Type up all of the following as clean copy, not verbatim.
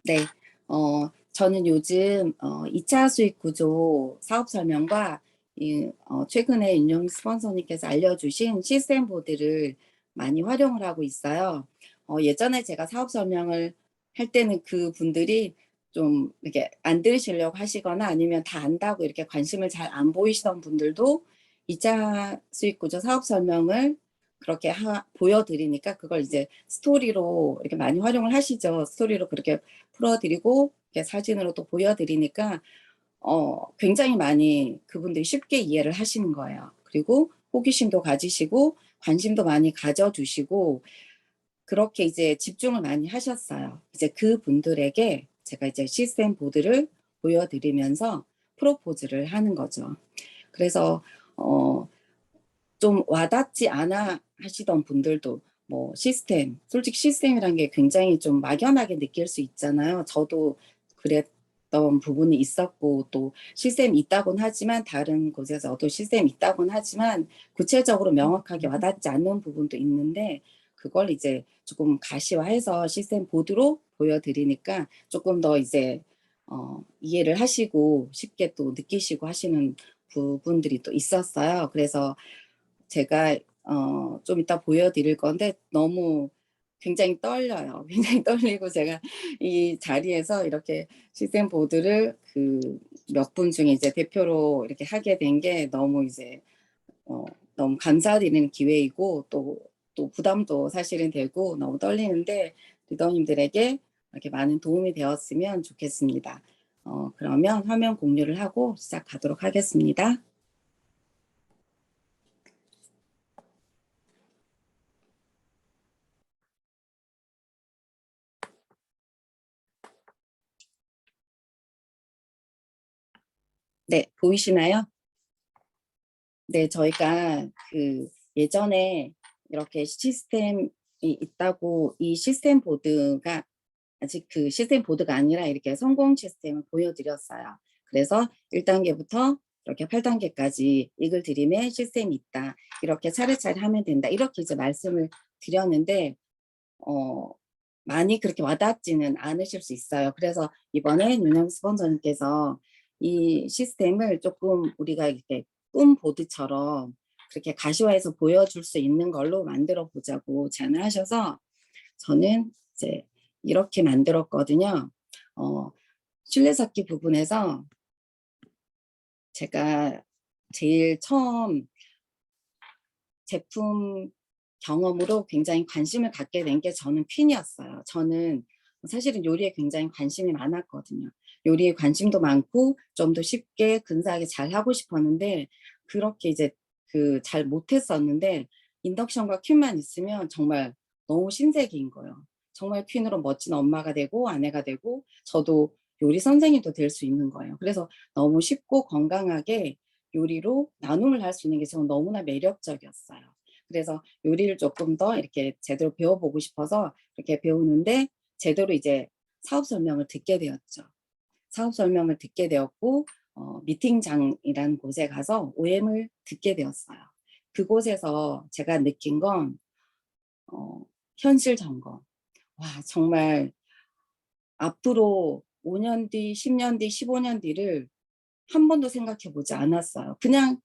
네. 저는 요즘 2차 수익 구조 사업 설명과 최근에 윤영 스폰서님께서 알려주신 시스템 보드를 많이 활용을 하고 있어요. 예전에 제가 사업 설명을 할 때는 그 분들이 좀 이렇게 안 들으시려고 하시거나 아니면 다 안다고 이렇게 관심을 잘 안 보이시던 분들도 2차 수익 구조 사업 설명을 그렇게 보여드리니까 그걸 이제 스토리로 이렇게 많이 활용을 하시죠. 스토리로 그렇게 풀어드리고 이렇게 사진으로 또 보여드리니까 굉장히 많이 그분들이 쉽게 이해를 하시는 거예요. 그리고 호기심도 가지시고 관심도 많이 가져주시고 그렇게 이제 집중을 많이 하셨어요. 이제 그분들에게 제가 이제 시스템 보드를 보여드리면서 프로포즈를 하는 거죠. 그래서 좀 와닿지 않아 하시던 분들도 뭐 솔직히 시스템이란 게 굉장히 좀 막연하게 느낄 수 있잖아요. 저도 그랬던 부분이 있었고 또 시스템이 있다곤 하지만 다른 곳에서도 시스템이 있다곤 하지만 구체적으로 명확하게 와닿지 않는 부분도 있는데 그걸 이제 조금 가시화해서 시스템 보드로 보여드리니까 조금 더 이제 이해를 하시고 쉽게 또 느끼시고 하시는 부분들이 또 있었어요. 그래서 제가 좀 이따 보여드릴 건데 너무 굉장히 떨려요. 굉장히 떨리고 제가 이 자리에서 이렇게 시스템 보드를 그 몇 분 중에 이제 대표로 이렇게 하게 된 게 너무 이제 너무 감사드리는 기회이고 또 부담도 사실은 되고 너무 떨리는데 리더님들에게 이렇게 많은 도움이 되었으면 좋겠습니다. 그러면 화면 공유를 하고 시작하도록 하겠습니다. 네, 보이시나요? 네, 저희가 그 예전에 이렇게 시스템이 있다고 이 시스템 보드가 아직 그 시스템 보드가 아니라 이렇게 성공 시스템을 보여드렸어요. 그래서 1단계부터 이렇게 8단계까지 이글 드림의 시스템이 있다. 이렇게 차례차례 하면 된다. 이렇게 이제 말씀을 드렸는데 어, 많이 그렇게 와닿지는 않으실 수 있어요. 그래서 이번에 윤영 스폰서님께서 이 시스템을 조금 우리가 이렇게 꿈 보드처럼 그렇게 가시화해서 보여줄 수 있는 걸로 만들어 보자고 제안을 하셔서 저는 이제 이렇게 만들었거든요. 술래잡기 부분에서 제가 제일 처음 제품 경험으로 굉장히 관심을 갖게 된 게 저는 퀸이었어요. 저는 사실은 요리에 굉장히 관심이 많았거든요. 요리에 관심도 많고 좀 더 쉽게 근사하게 잘 하고 싶었는데 그렇게 이제 그 잘 못했었는데 인덕션과 퀸만 있으면 정말 너무 신세계인 거예요. 정말 퀸으로 멋진 엄마가 되고 아내가 되고 저도 요리 선생님도 될 수 있는 거예요. 그래서 너무 쉽고 건강하게 요리로 나눔을 할 수 있는 게 저는 너무나 매력적이었어요. 그래서 요리를 조금 더 이렇게 제대로 배워보고 싶어서 이렇게 배우는데 제대로 이제 사업 설명을 듣게 되었죠. 사업 설명을 듣게 되었고 미팅장이라는 곳에 가서 OM을 듣게 되었어요. 그곳에서 제가 느낀 건 현실 점검. 와, 정말 앞으로 5년 뒤, 10년 뒤, 15년 뒤를 한 번도 생각해 보지 않았어요. 그냥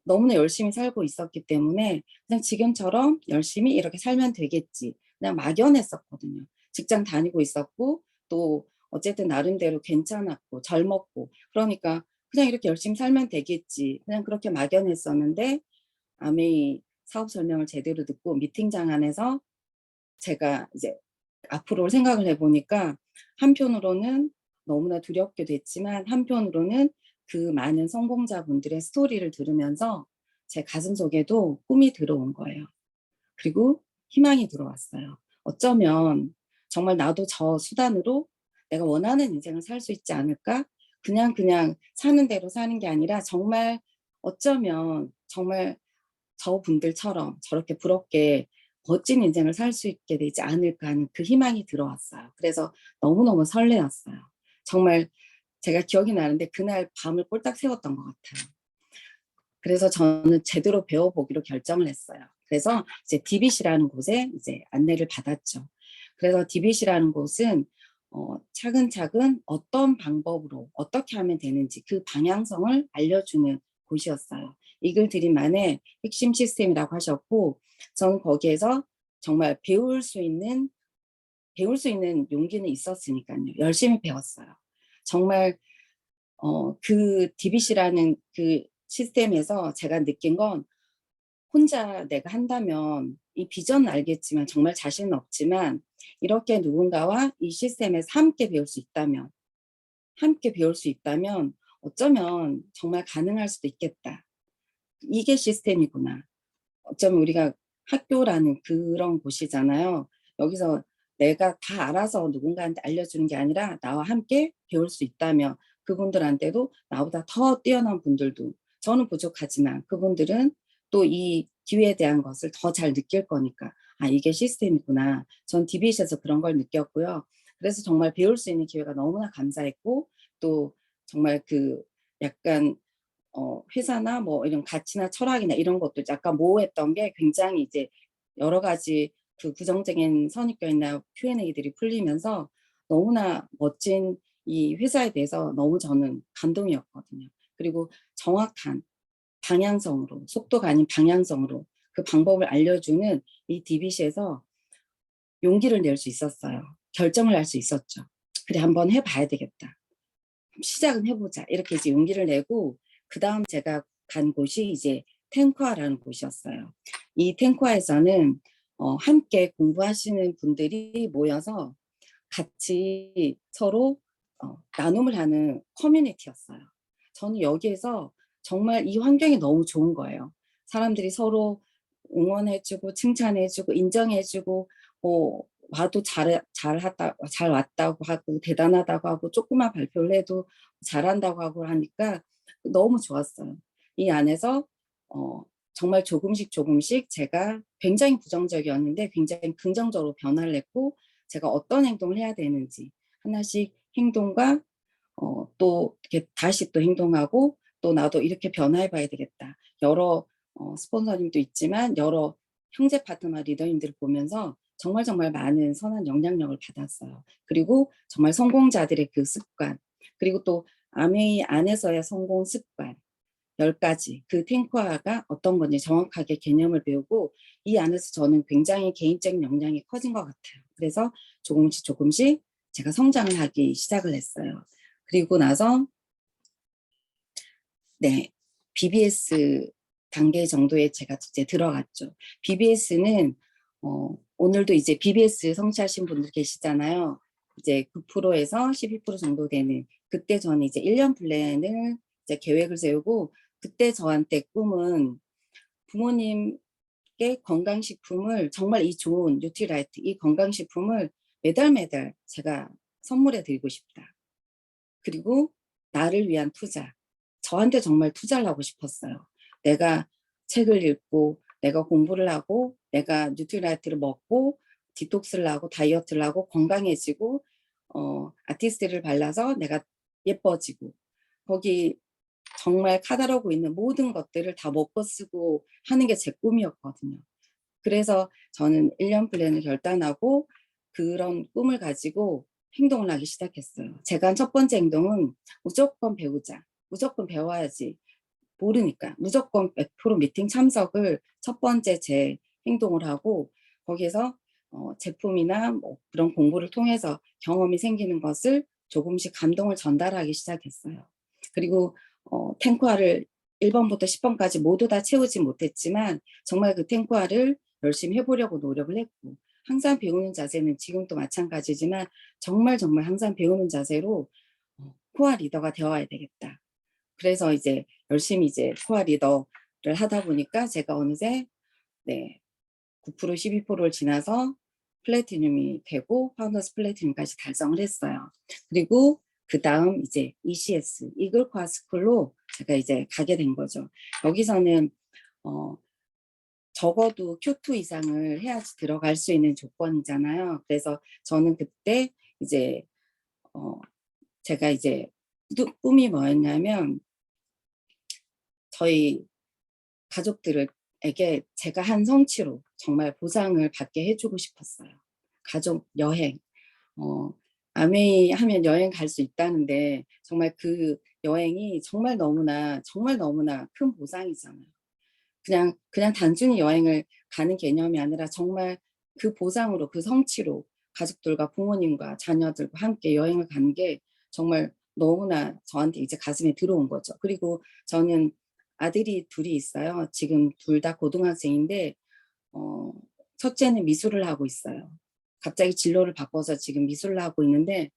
너무나 열심히 살고 있었기 때문에 그냥 지금처럼 열심히 이렇게 살면 되겠지. 그냥 막연했었거든요. 직장 다니고 있었고 또 어쨌든 나름대로 괜찮았고 젊었고 그러니까 그냥 이렇게 열심히 살면 되겠지. 그냥 그렇게 막연했었는데 아메이 사업 설명을 제대로 듣고 미팅장 안에서 제가 이제 앞으로 생각을 해보니까 한편으로는 너무나 두렵게 됐지만 한편으로는 그 많은 성공자분들의 스토리를 들으면서 제 가슴속에도 꿈이 들어온 거예요. 그리고 희망이 들어왔어요. 어쩌면 정말 나도 저 수단으로 내가 원하는 인생을 살 수 있지 않을까? 그냥 사는 대로 사는 게 아니라 정말 어쩌면 정말 저분들처럼 저렇게 부럽게 멋진 인생을 살 수 있게 되지 않을까 하는 그 희망이 들어왔어요. 그래서 너무너무 설레었어요. 정말 제가 기억이 나는데 그날 밤을 꼴딱 새웠던 것 같아요. 그래서 저는 제대로 배워보기로 결정을 했어요. 그래서 이제 DBC라는 곳에 이제 안내를 받았죠. 그래서 DBC라는 곳은 차근차근 어떤 방법으로 어떻게 하면 되는지 그 방향성을 알려주는 곳이었어요. 이글드림만의 핵심 시스템이라고 하셨고, 저는 거기에서 정말 배울 수 있는 용기는 있었으니까요. 열심히 배웠어요. 정말 그 DBC라는 그 시스템에서 제가 느낀 건, 혼자 내가 한다면 이 비전은 알겠지만 정말 자신은 없지만, 이렇게 누군가와 이 시스템에서 함께 배울 수 있다면 어쩌면 정말 가능할 수도 있겠다. 이게 시스템이구나. 어쩌면 우리가 학교라는 그런 곳이잖아요. 여기서 내가 다 알아서 누군가한테 알려주는 게 아니라 나와 함께 배울 수 있다면, 그분들한테도 나보다 더 뛰어난 분들도, 저는 부족하지만 그분들은 또 이 기회에 대한 것을 더 잘 느낄 거니까, 아, 이게 시스템이구나. 전 DBC에서 그런 걸 느꼈고요. 그래서 정말 배울 수 있는 기회가 너무나 감사했고, 또 정말 그 약간 회사나 뭐 이런 가치나 철학이나 이런 것도 약간 모호했던 게, 굉장히 이제 여러 가지 그 부정적인 선입견이나 Q&A들이 풀리면서 너무나 멋진 이 회사에 대해서 너무 저는 감동이었거든요. 그리고 정확한 방향성으로, 속도가 아닌 방향성으로 그 방법을 알려주는 이 DBC에서 용기를 낼 수 있었어요. 결정을 할 수 있었죠. 그래, 한번 해봐야 되겠다. 시작은 해보자. 이렇게 이제 용기를 내고, 그 다음 제가 간 곳이 이제 탱과라는 곳이었어요. 이 탱과에서는 함께 공부하시는 분들이 모여서 같이 서로 나눔을 하는 커뮤니티였어요. 저는 여기에서 정말 이 환경이 너무 좋은 거예요. 사람들이 서로 응원해주고 칭찬해주고 인정해주고, 와도 잘 왔다고 하고 대단하다고 하고, 조그만 발표를 해도 잘한다고 하고 하니까 너무 좋았어요. 이 안에서 정말 조금씩 제가 굉장히 부정적이었는데 굉장히 긍정적으로 변화를 했고, 제가 어떤 행동을 해야 되는지 하나씩 행동과 또 이렇게 다시 또 행동하고, 또 나도 이렇게 변화해 봐야 되겠다. 여러 스폰서님도 있지만 여러 형제 파트너 리더님들을 보면서 정말 많은 선한 영향력을 받았어요. 그리고 정말 성공자들의 그 습관, 그리고 또 아메이 안에서의 성공 습관 10가지, 그 탱크화가 어떤 건지 정확하게 개념을 배우고, 이 안에서 저는 굉장히 개인적인 역량이 커진 것 같아요. 그래서 조금씩 제가 성장을 하기 시작을 했어요. 그리고 나서 네, BBS 단계 정도에 제가 이제 들어갔죠. BBS는 오늘도 이제 BBS 성취하신 분들 계시잖아요. 이제 9%에서 12% 정도 되는, 그때 저는 이제 1년 플랜을 이제 계획을 세우고, 그때 저한테 꿈은 부모님께 건강식품을, 정말 이 좋은 뉴트리라이트 이 건강식품을 매달 제가 선물해 드리고 싶다. 그리고 나를 위한 투자, 저한테 정말 투자를 하고 싶었어요. 내가 책을 읽고, 내가 공부를 하고, 내가 뉴트리라이트를 먹고, 디톡스를 하고, 다이어트를 하고, 건강해지고, 아티스트를 발라서 내가 예뻐지고, 거기 정말 카다로그 있는 모든 것들을 다 먹고 쓰고 하는 게 제 꿈이었거든요. 그래서 저는 1년 플랜을 결단하고 그런 꿈을 가지고 행동을 하기 시작했어요. 제가 한 첫 번째 행동은 무조건 배우자, 무조건 배워야지, 모르니까 무조건 100% 미팅 참석을 첫 번째 제 행동을 하고, 거기에서 제품이나 뭐 그런 공부를 통해서 경험이 생기는 것을 조금씩 감동을 전달하기 시작했어요. 그리고 탱크화를 1번부터 10번까지 모두 다 채우지 못했지만 정말 그 탱크화를 열심히 해보려고 노력을 했고, 항상 배우는 자세는 지금도 마찬가지지만 정말 항상 배우는 자세로 코어 리더가 되어야 되겠다. 그래서 이제 열심히 이제 코어 리더를 하다 보니까 제가 어느새 네, 9% 12%를 지나서 플래티늄이 되고 파운더스 플래티늄까지 달성을 했어요. 그리고 그 다음 이제 ECS 이글 코어 스쿨로 제가 이제 가게 된 거죠. 여기서는 적어도 Q2 이상을 해야지 들어갈 수 있는 조건이잖아요. 그래서 저는 그때 이제 제가 이제 꿈이 뭐였냐면, 저희 가족들에게 제가 한 성취로 정말 보상을 받게 해주고 싶었어요. 가족 여행, 아메이 하면 여행 갈 수 있다는데 정말 그 여행이 정말 너무나 큰 보상이잖아요. 그냥 단순히 여행을 가는 개념이 아니라 정말 그 보상으로 그 성취로 가족들과 부모님과 자녀들과 함께 여행을 가는 게 정말 너무나 저한테 이제 가슴에 들어온 거죠. 그리고 저는 아들이 둘이 있어요. 지금 둘 다 고등학생인데 어, 첫째는 미술을 하고 있어요. 갑자기 진로를 바꿔서 지금 미술을 하고 있는데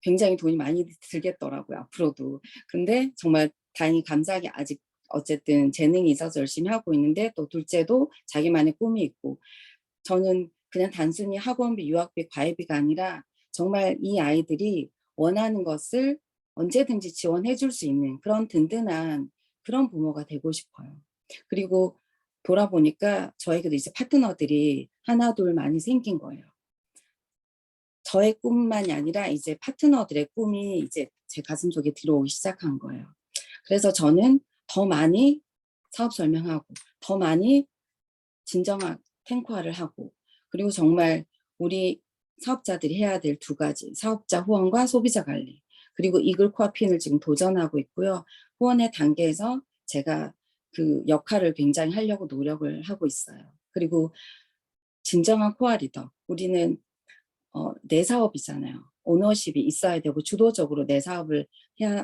굉장히 돈이 많이 들겠더라고요, 앞으로도. 근데 정말 다행히 감사하게 아직 어쨌든 재능이 있어서 열심히 하고 있는데 또 둘째도 자기만의 꿈이 있고 저는 그냥 단순히 학원비, 유학비, 과외비가 아니라 정말 이 아이들이 원하는 것을 언제든지 지원해 줄 수 있는 그런 든든한 그런 부모가 되고 싶어요. 그리고 돌아보니까 저에게도 이제 파트너들이 하나, 둘 많이 생긴 거예요. 저의 꿈만이 아니라 이제 파트너들의 꿈이 이제 제 가슴속에 들어오기 시작한 거예요. 그래서 저는 더 많이 사업 설명하고 더 많이 진정한 탱커화를 하고 그리고 정말 우리 사업자들이 해야 될 두 가지 사업자 후원과 소비자 관리 그리고 이글 코아핀을 지금 도전하고 있고요. 후원의 단계에서 제가 그 역할을 굉장히 하려고 노력을 하고 있어요. 그리고 진정한 코아 리더 우리는 내 사업이잖아요. 오너십이 있어야 되고 주도적으로 내 사업을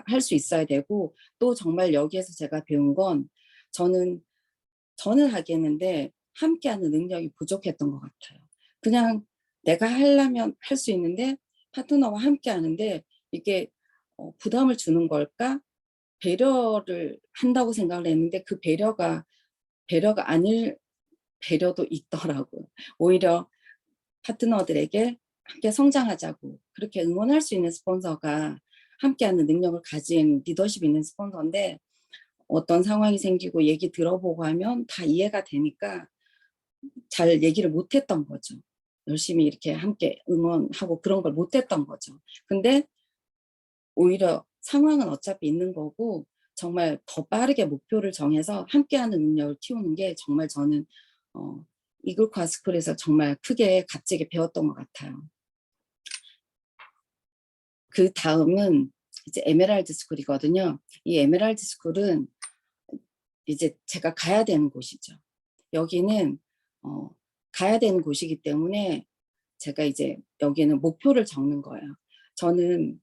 할 수 있어야 되고 또 정말 여기에서 제가 배운 건 저는 하겠는데 함께하는 능력이 부족했던 것 같아요. 그냥 내가 하려면 할 수 있는데 파트너와 함께 하는데 이게 부담을 주는 걸까? 배려를 한다고 생각을 했는데 그 배려가 아닐 배려도 있더라고요. 오히려 파트너들에게 함께 성장하자고 그렇게 응원할 수 있는 스폰서가 함께하는 능력을 가진 리더십 있는 스폰서인데 어떤 상황이 생기고 얘기 들어보고 하면 다 이해가 되니까 잘 얘기를 못했던 거죠. 열심히 이렇게 함께 응원하고 그런 걸 못했던 거죠. 근데 오히려 상황은 어차피 있는 거고 정말 더 빠르게 목표를 정해서 함께하는 능력을 키우는 게 정말 저는 이글과 스쿨에서 정말 크게 값지게 배웠던 것 같아요. 그 다음은 이제 에메랄드 스쿨이거든요. 이 에메랄드 스쿨은 이제 제가 가야 되는 곳이죠. 여기는 어, 가야 되는 곳이기 때문에 제가 이제 여기는 목표를 적는 거예요. 저는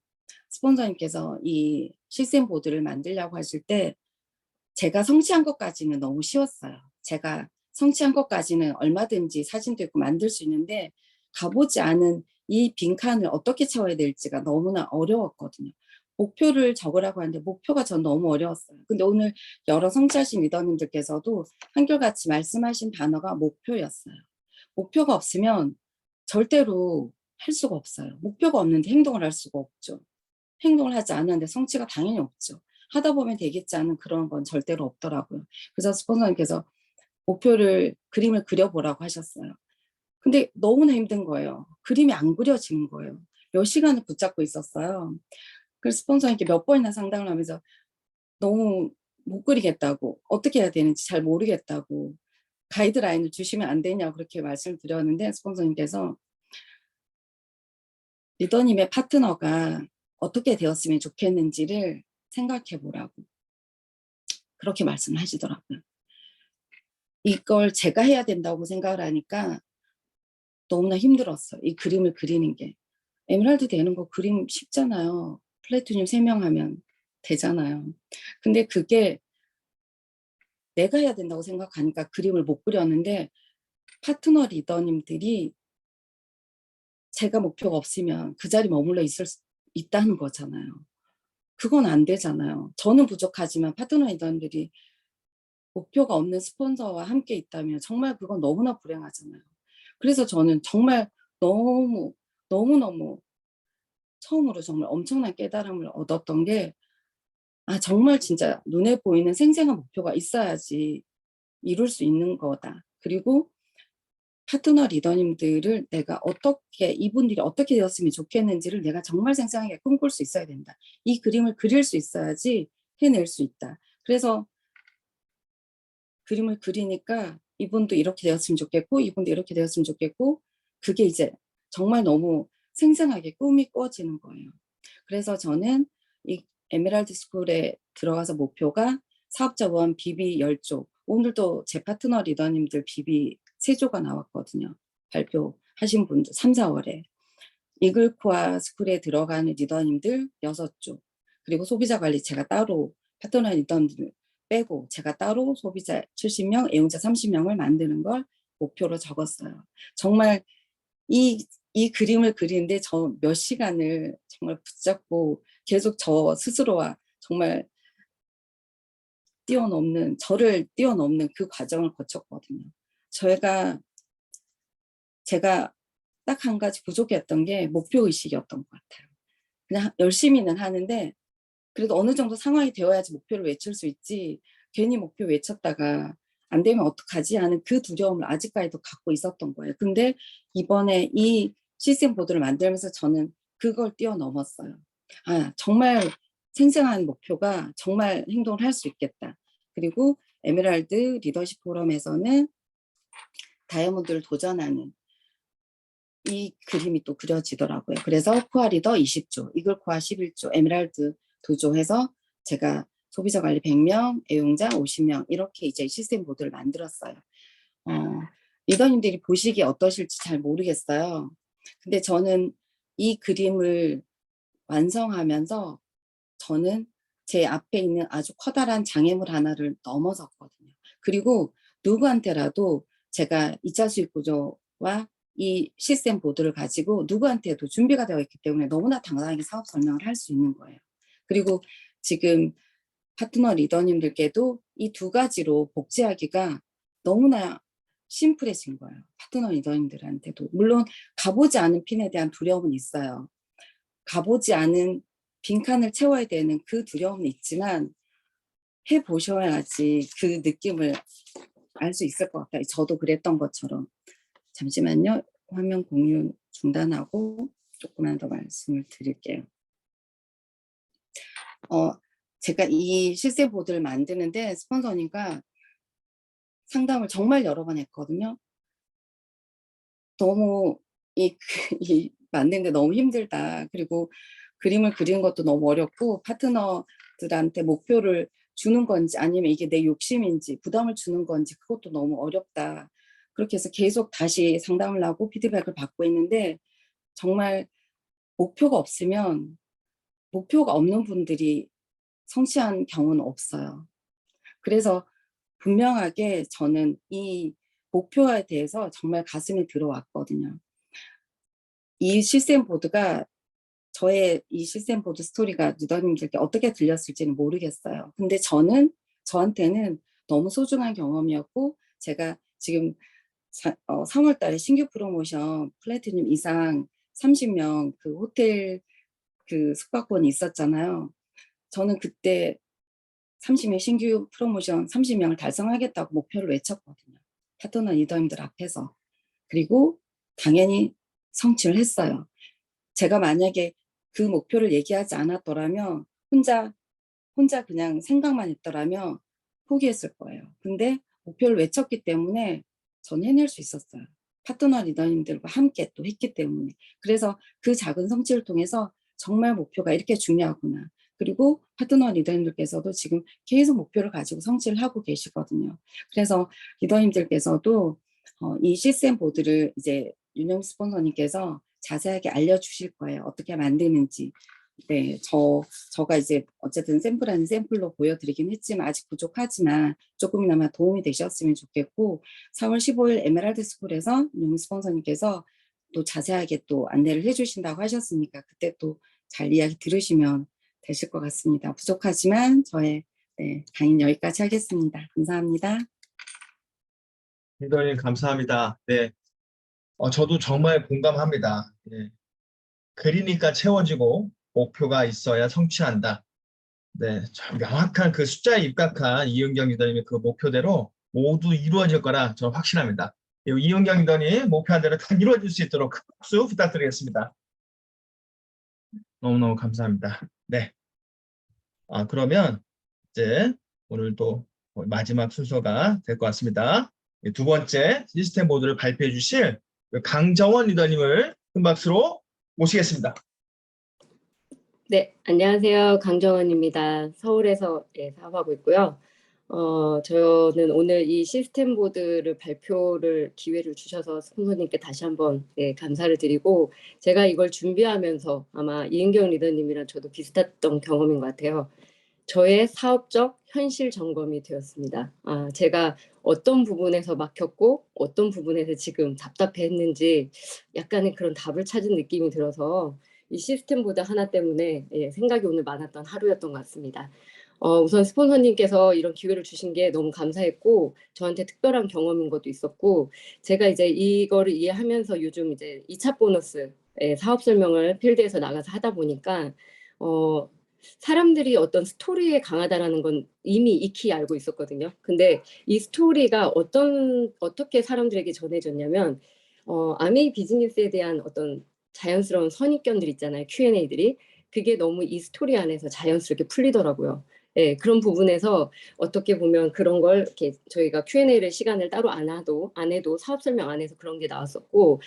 스폰서님께서 이 시스템 보드를 만들려고 하실 때 제가 성취한 것까지는 너무 쉬웠어요. 제가 성취한 것까지는 얼마든지 사진도 있고 만들 수 있는데 가보지 않은 이 빈칸을 어떻게 채워야 될지가 너무나 어려웠거든요. 목표를 적으라고 하는데 목표가 전 너무 어려웠어요. 근데 오늘 여러 성취하신 리더님들께서도 한결같이 말씀하신 단어가 목표였어요. 목표가 없으면 절대로 할 수가 없어요. 목표가 없는데 행동을 할 수가 없죠. 행동을 하지 않았는데 성취가 당연히 없죠. 하다 보면 되겠지 않은 그런 건 절대로 없더라고요. 그래서 스폰서님께서 그림을 그려보라고 하셨어요. 근데 너무나 힘든 거예요. 그림이 안 그려지는 거예요. 몇 시간을 붙잡고 있었어요. 그래서 스폰서님께 몇 번이나 상담을 하면서 너무 못 그리겠다고 어떻게 해야 되는지 잘 모르겠다고 가이드라인을 주시면 안 되냐고 그렇게 말씀을 드렸는데 스폰서님께서 리더님의 파트너가 어떻게 되었으면 좋겠는지를 생각해 보라고 그렇게 말씀을 하시더라고요. 이걸 제가 해야 된다고 생각을 하니까 너무나 힘들었어요. 이 그림을 그리는 게. 에메랄드 되는 거 그림 쉽잖아요. 플래티늄 3명 하면 되잖아요. 근데 그게 내가 해야 된다고 생각하니까 그림을 못 그렸는데 파트너 리더님들이 제가 목표가 없으면 그 자리에 머물러 있다는 거잖아요. 그건 안 되잖아요. 저는 부족하지만 파트너 리더님들이 목표가 없는 스폰서와 함께 있다면 정말 그건 너무나 불행하잖아요. 그래서 저는 정말 너무너무 처음으로 정말 엄청난 깨달음을 얻었던 게, 아, 정말 진짜 눈에 보이는 생생한 목표가 있어야지 이룰 수 있는 거다. 그리고 파트너 리더님들을 이분들이 어떻게 되었으면 좋겠는지를 내가 정말 생생하게 꿈꿀 수 있어야 된다. 이 그림을 그릴 수 있어야지 해낼 수 있다. 그래서 그림을 그리니까 이분도 이렇게 되었으면 좋겠고 이분도 이렇게 되었으면 좋겠고 그게 이제 정말 너무 생생하게 꿈이 꾸어지는 거예요. 그래서 저는 이 에메랄드 스쿨에 들어가서 목표가 사업자원 BB 10조, 오늘도 제 파트너 리더님들 BB 3조가 나왔거든요. 발표하신 분들 3, 4월에. 이글코아 스쿨에 들어가는 리더님들 6조, 그리고 소비자 관리 제가 따로 파트너 리더님들 빼고 제가 따로 소비자 70명, 애용자 30명을 만드는 걸 목표로 적었어요. 정말 이 그림을 그리는데 저 몇 시간을 정말 붙잡고 계속 저 스스로와 정말 저를 뛰어넘는 그 과정을 거쳤거든요. 제가 딱 한 가지 부족했던 게 목표의식이었던 것 같아요. 그냥 열심히는 하는데 그래도 어느 정도 상황이 되어야지 목표를 외칠 수 있지, 괜히 목표 외쳤다가 안 되면 어떡하지 하는 그 두려움을 아직까지도 갖고 있었던 거예요. 근데 이번에 이 시스템 보드를 만들면서 저는 그걸 뛰어넘었어요. 아, 정말 생생한 목표가 정말 행동을 할 수 있겠다. 그리고 에메랄드 리더십 포럼에서는 다이아몬드를 도전하는 이 그림이 또 그려지더라고요. 그래서 코아 리더 20조, 이글 코아 11조, 에메랄드 2조 해서 제가 소비자 관리 100명, 애용자 50명 이렇게 이제 시스템 보드를 만들었어요. 리더님들이 보시기에 어떠실지 잘 모르겠어요. 근데 저는 이 그림을 완성하면서 저는 제 앞에 있는 아주 커다란 장애물 하나를 넘어섰거든요. 그리고 누구한테라도 제가 2차 수익 구조와 이 시스템 보드를 가지고 누구한테도 준비가 되어 있기 때문에 너무나 당당하게 사업 설명을 할 수 있는 거예요. 그리고 지금 파트너 리더님들께도 이 두 가지로 복제하기가 너무나 심플해진 거예요. 파트너 리더님들한테도. 물론 가보지 않은 핀에 대한 두려움은 있어요. 가보지 않은 빈칸을 채워야 되는 그 두려움은 있지만 해보셔야지 그 느낌을 알 수 있을 것 같아요. 저도 그랬던 것처럼. 잠시만요. 화면 공유 중단하고 조금만 더 말씀을 드릴게요. 제가 이 시스템 보드를 만드는데 스폰서님과 상담을 정말 여러 번 했거든요. 너무 만드는데 너무 힘들다. 그리고 그림을 그리는 것도 너무 어렵고 파트너들한테 목표를 주는 건지 아니면 이게 내 욕심인지 부담을 주는 건지 그것도 너무 어렵다. 그렇게 해서 계속 다시 상담을 하고 피드백을 받고 있는데 정말 목표가 없는 분들이 성취한 경우는 없어요. 그래서 분명하게 저는 이 목표에 대해서 정말 가슴에 들어왔거든요. 이 시스템 보드가 저의 이 시스템 보드 스토리가 리더님들께 어떻게 들렸을지는 모르겠어요. 근데 저한테는 너무 소중한 경험이었고 제가 지금 3월 달에 신규 프로모션 플래티늄 이상 30명 그 호텔 그 숙박권이 있었잖아요. 저는 그때 30명 신규 프로모션 30명을 달성하겠다고 목표를 외쳤거든요. 파트너 리더님들 앞에서. 그리고 당연히 성취를 했어요. 제가 만약에 그 목표를 얘기하지 않았더라면 혼자 그냥 생각만 했더라면 포기했을 거예요. 근데 목표를 외쳤기 때문에 전 해낼 수 있었어요. 파트너 리더님들과 함께 또 했기 때문에. 그래서 그 작은 성취를 통해서 정말 목표가 이렇게 중요하구나. 그리고 파트너 리더님들께서도 지금 계속 목표를 가지고 성취를 하고 계시거든요. 그래서 리더님들께서도 이 시스템 보드를 이제 윤영 스폰서님께서 자세하게 알려주실 거예요. 어떻게 만드는지. 네, 저가 이제 어쨌든 샘플 아닌 샘플로 보여드리긴 했지만 아직 부족하지만 조금이나마 도움이 되셨으면 좋겠고 4월 15일 에메랄드 스쿨에서 윤영 스폰서님께서 또 자세하게 또 안내를 해주신다고 하셨으니까 그때 또 잘 이야기 들으시면 되실 것 같습니다. 부족하지만 저의 강의는 여기까지 하겠습니다. 감사합니다. 리더님 감사합니다. 네, 저도 정말 공감합니다. 예. 그리니까 채워지고 목표가 있어야 성취한다. 네, 참 명확한 그 숫자에 입각한 이은경 리더님의 그 목표대로 모두 이루어질 거라 저는 확신합니다. 이은경 리더님 목표한 대로 다 이루어질 수 있도록 큰 박수 부탁드리겠습니다. 너무너무 감사합니다. 네, 그러면 이제 오늘 또 마지막 순서가 될 것 같습니다. 두 번째 시스템 보드를 발표해 주실 강정원 리더님을 큰 박수로 모시겠습니다. 네, 안녕하세요. 강정원입니다. 서울에서 사업하고 있고요. 저는 오늘 이 시스템 보드를 발표를 기회를 주셔서 스폰서님께 다시 한번 감사를 드리고, 제가 이걸 준비하면서 아마 이은경 리더님이랑 저도 비슷했던 경험인 것 같아요. 저의 사업적 현실 점검이 되었습니다. 제가 어떤 부분에서 막혔고 어떤 부분에서 지금 답답했는지 약간의 그런 답을 찾은 느낌이 들어서 이 시스템보다 하나 때문에 생각이 오늘 많았던 하루였던 것 같습니다. 우선 스폰서님께서 이런 기회를 주신 게 너무 감사했고 저한테 특별한 경험인 것도 있었고, 제가 이제 이거를 이해하면서 요즘 이제 2차 보너스 사업 설명을 필드에서 나가서 하다 보니까 사람들이 어떤 스토리에 강하다라는 건 이미 익히 알고 있었거든요. 근데 이 스토리가 어떻게 사람들에게 전해졌냐면, 아메이 비즈니스에 대한 어떤 자연스러운 선입견들 있잖아요. Q&A들이. 그게 너무 이 스토리 안에서 자연스럽게 풀리더라고요. 예, 그런 부분에서 어떻게 보면 그런 걸 이렇게 저희가 Q&A를 시간을 따로 안 해도 사업 설명 안에서 그런 게 나왔었고,